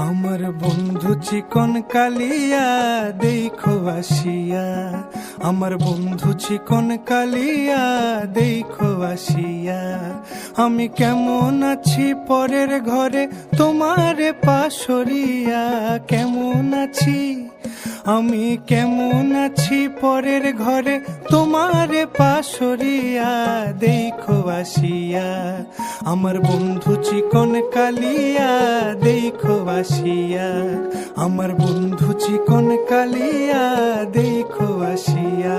আমার বন্ধু চিকন কালিয়া দেখো আসিয়া, আমার বন্ধু চিকন কালিয়া দেখো আসিয়া। আমি কেমন আছি পরের ঘরে তোমারে পাশরিয়া, কেমন আছি আমি কেমন আছি পরের ঘরে তোমারে পাশরিয়া দেখো আসিয়া। আমার বন্ধু চিকন কালিয়া দেখো আসিয়া, আমার বন্ধু চিকন কালিয়া দেখো আসিয়া।